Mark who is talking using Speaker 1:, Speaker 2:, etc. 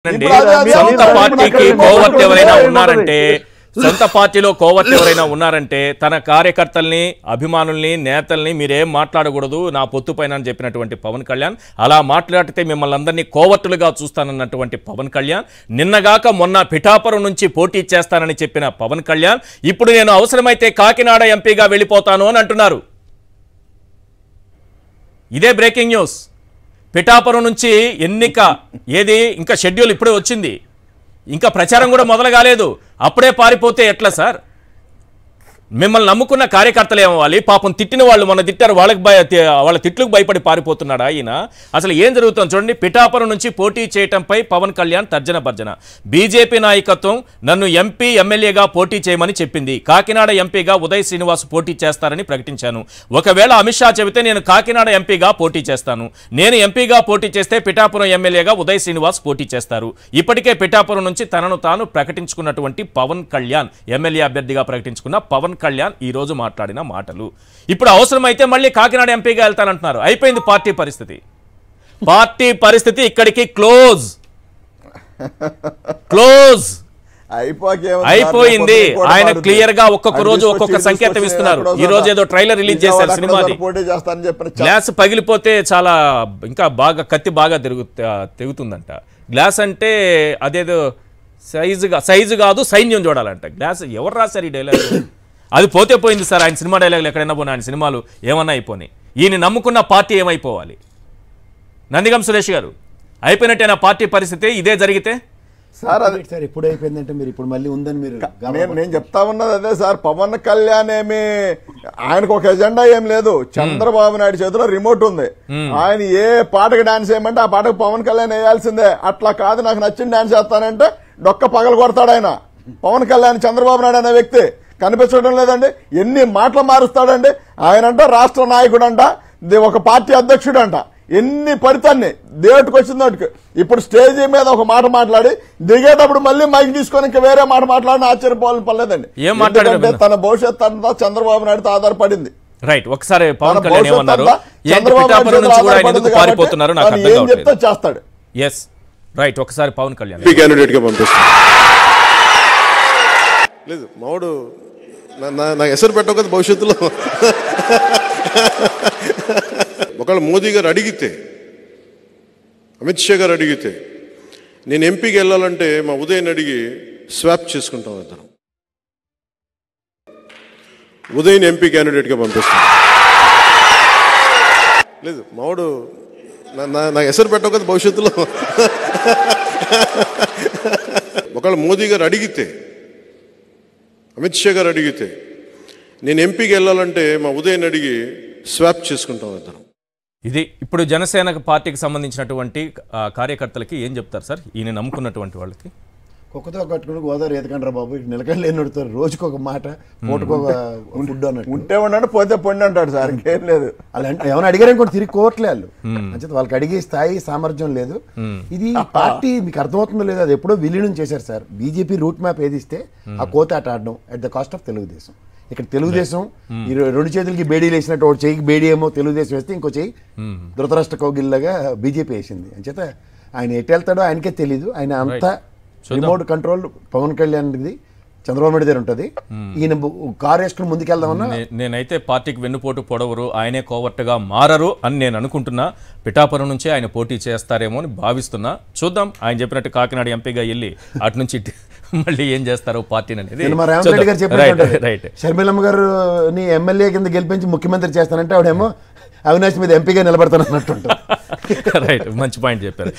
Speaker 1: సొంత పార్టీకి కోవర్ట్ ఎవరైనా ఉన్నారంటే సొంత పార్టీలో కోవర్ట్ ఎవరైనా ఉన్నారంటే తన కార్యకర్తల్ని అభిమానుల్ని నేతల్ని మీరేం మాట్లాడకూడదు నా పొత్తు పైన అని చెప్పినటువంటి పవన్ కళ్యాణ్ అలా మాట్లాడితే మిమ్మల్ని అందరినీ కోవర్టులుగా చూస్తానన్నటువంటి పవన్ కళ్యాణ్ నిన్నగాక మొన్న పిఠాపురం నుంచి పోటీ చేస్తానని చెప్పిన పవన్ కళ్యాణ్ ఇప్పుడు నేను అవసరమైతే కాకినాడ ఎంపీగా వెళ్ళిపోతాను అని అంటున్నారు. ఇదే బ్రేకింగ్ న్యూస్. పిఠాపురం నుంచి ఎన్నిక ఏది ఇంకా షెడ్యూల్ ఇప్పుడే వచ్చింది, ఇంకా ప్రచారం కూడా మొదలు కాలేదు, అప్పుడే పారిపోతే ఎట్లా సార్? మిమ్మల్ని నమ్ముకున్న కార్యకర్తలు ఏమవ్వాలి? పాపం తిట్టిన వాళ్ళు మొన్న తిట్టారు, వాళ్ళ తిట్లకు భయపడి పారిపోతున్నాడా ఈయన? అసలు ఏం జరుగుతుంది చూడండి. పిఠాపురం నుంచి పోటీ చేయటంపై పవన్ కళ్యాణ్ తర్జన భర్జన. బీజేపీ నాయకత్వం నన్ను ఎంపీ ఎమ్మెల్యేగా పోటీ చేయమని చెప్పింది. కాకినాడ ఎంపీగా ఉదయ్ శ్రీనివాస్ పోటీ చేస్తారని ప్రకటించాను. ఒకవేళ అమిత్ షా చెబితే నేను కాకినాడ ఎంపీగా పోటీ చేస్తాను. నేను ఎంపీగా పోటీ చేస్తే పిఠాపురం ఎమ్మెల్యేగా ఉదయ్ శ్రీనివాస్ పోటీ చేస్తారు. ఇప్పటికే పిఠాపురం నుంచి తనను తాను ప్రకటించుకున్నటువంటి పవన్ కళ్యాణ్, ఎమ్మెల్యే అభ్యర్థిగా ప్రకటించుకున్న పవన్ కళ్యాణ్ ఈ రోజు మాట్లాడిన మాటలు. ఇప్పుడు అవసరమైతే మళ్ళీ కాకినాడ ఎంపీగా వెళ్తానంటున్నారు. అయిపోయింది పార్టీ పరిస్థితి. పార్టీ పరిస్థితి ఇక్కడికి క్లోజ్ అయిపోయింది. ఆయన క్లియర్ గా ఒక్కొక్క రోజు ఒక్కొక్క సంకేతం ఇస్తున్నారు. ఈ రోజు ఏదో ట్రైలర్ రిలీజ్ చేశారు సినిమాది. గ్లాస్ పగిలిపోతే చాలా ఇంకా బాగా కత్తి బాగా తెగుతుందంట. గ్లాస్ అంటే అదేదో సైజు కాదు సైన్యం చూడాలంట. గ్లాస్ ఎవరు రాశారు ఈ డైలాగ్? అది పోతే పోయింది సార్. ఆయన సినిమా డైలాగులు ఎక్కడైనా పోయినా, ఆయన సినిమాలు ఏమన్నా అయిపోయినాయి. ఈయన నమ్ముకున్న పార్టీ ఏమైపోవాలి? నందిగం సురేష్ గారు, అయిపోయినట్టేనా పార్టీ పరిస్థితి? ఇదే జరిగితే
Speaker 2: సార్ అది సార్ ఎప్పుడు అయిపోయిందంటే మీరు ఇప్పుడు మళ్ళీ ఉందని మీరు నేను చెప్తా ఉన్నది అదే సార్. పవన్ కళ్యాణ్ ఏమి ఆయనకు ఒక ఎజెండా ఏం లేదు. చంద్రబాబు నాయుడు చేతిలో రిమోట్ ఉంది. ఆయన ఏ పాటకు డాన్స్ చేయమంటే ఆ పాటకు పవన్ కళ్యాణ్ వేయాల్సిందే. అట్లా కాదు నాకు నచ్చిన డాన్స్ చేస్తానంటే డొక్క పగలు కొడతాడు ఆయన. పవన్ కళ్యాణ్ చంద్రబాబు నాయుడు అనే వ్యక్తి కనిపించడం లేదండి. ఎన్ని మాటలు మారుస్తాడండి ఆయనంట. రాష్ట్ర నాయకుడు అంట, ఒక పార్టీ అధ్యక్షుడు అంట. ఎన్ని పడితాన్ని దేటుకు వచ్చిందోటికి. ఇప్పుడు స్టేజీ మీద ఒక మాట మాట్లాడి దిగేటప్పుడు మళ్ళీ మైక్ తీసుకొని ఇంకా వేరే మాట మాట్లాడిన ఆశ్చర్యపోవాలని పర్లేదండి. ఎందుకంటే తన భవిష్యత్ అంతా చంద్రబాబు నాయుడుతో ఆధారపడింది.
Speaker 1: రైట్, ఒకసారి పవన్ కళ్యాణ్ ఏమన్నారు? ఏం
Speaker 2: చెప్తే చేస్తాడు.
Speaker 1: ఎస్ రైట్, ఒకసారి పవన్ కళ్యాణ్
Speaker 3: క్యాండిడేట్ గా పంపిస్తాను. లేదు మావాడు నాకు ఎసరు పెట్టవు కదా భవిష్యత్తులో. ఒకవేళ మోదీ గారు అడిగితే, అమిత్ షా గారు అడిగితే నేను ఎంపీకి వెళ్ళాలంటే మా ఉదయ్ని అడిగి స్వాప్ చేసుకుంటాం ఇద్దరం. ఉదయ్ని ఎంపీ క్యాండిడేట్గా పంపిస్తాను. లేదు మావాడు నాకు ఎసరు పెట్టవు కదా భవిష్యత్తులో. ఒకవేళ మోదీ గారు అడిగితే, అమిత్ షా గారు అడిగితే నేను ఎంపీకి వెళ్ళాలంటే మా ఉదయ్ని అడిగి స్వాప్ చేసుకుంటాం ఇద్దరం.
Speaker 1: ఇది ఇప్పుడు జనసేన పార్టీకి సంబంధించినటువంటి కార్యకర్తలకి ఏం చెప్తారు సార్ ఈయన నమ్ముకున్నటువంటి వాళ్ళకి?
Speaker 2: కుక్కతో కట్టుకుని గోదావరి ఎదకంటారా బాబు, ఇటు నిలకడలు ఎన్నుడతారు. రోజుకు ఒక మాట, పూటకొక ఫుడ్ అన్నట్టు. ఉంటే ఉండండి, పోతే పొండి అంటాడు సార్. ఇంకేం లేదు. అలా ఏమైనా అడిగారు ఇంకోటి తిరిగి కోవట్లే వాళ్ళు. అంచేత వాళ్ళకి అడిగే స్థాయి సామర్థ్యం లేదు. ఇది పార్టీ మీకు అర్థమవుతుందో లేదో అది ఎప్పుడో విలీనం చేశారు సార్. బీజేపీ రూట్ మ్యాప్ ఏదిస్తే ఆ కోత ఆట ఆడడం at the cost of Telugu Desam. ఇక్కడ తెలుగుదేశం ఈ రెండు చేతులకి బేడీలు వేసినట్టు ఒక చెయ్యికి బేడీ ఏమో తెలుగుదేశం వేస్తే ఇంకో చెయ్యి ధృతరాష్ట్ర కౌగిల్లాగా బీజేపీ వేసింది. అంచేత ఆయన ఎటు వెళ్తాడో ఆయనకే తెలీదు. ఆయన అంతా రిమోట్ కంట్రోల్ పవన్ కళ్యాణ్ది చంద్రబాబు నాయుడు దగ్గర ఉంటుంది. ఈయన కారు వేసుకుని ముందుకెళ్దామన్నా
Speaker 1: నేనైతే పార్టీకి వెన్నుపోటు పొడవరు, ఆయనే కోవర్ట్గా మారరు అని నేను అనుకుంటున్నా. పిఠాపురం నుంచి ఆయన పోటీ చేస్తారేమో అని భావిస్తున్నా. చూద్దాం. ఆయన చెప్పినట్టు కాకినాడ ఎంపీగా వెళ్ళి అటు నుంచి మళ్ళీ ఏం చేస్తారో పార్టీని అనేది.
Speaker 2: రేవంత్ రెడ్డి గారు చెప్పారు షర్మిలమ్మ గారు నీ ఎమ్మెల్యే కింద గెలిపించి ముఖ్యమంత్రి చేస్తానంటే ఆవిడేమో అవినాష్ మీద ఎంపీగా నిలబడతాను అన్నట్టు.
Speaker 1: రైట్, మంచి పాయింట్ చెప్పారు.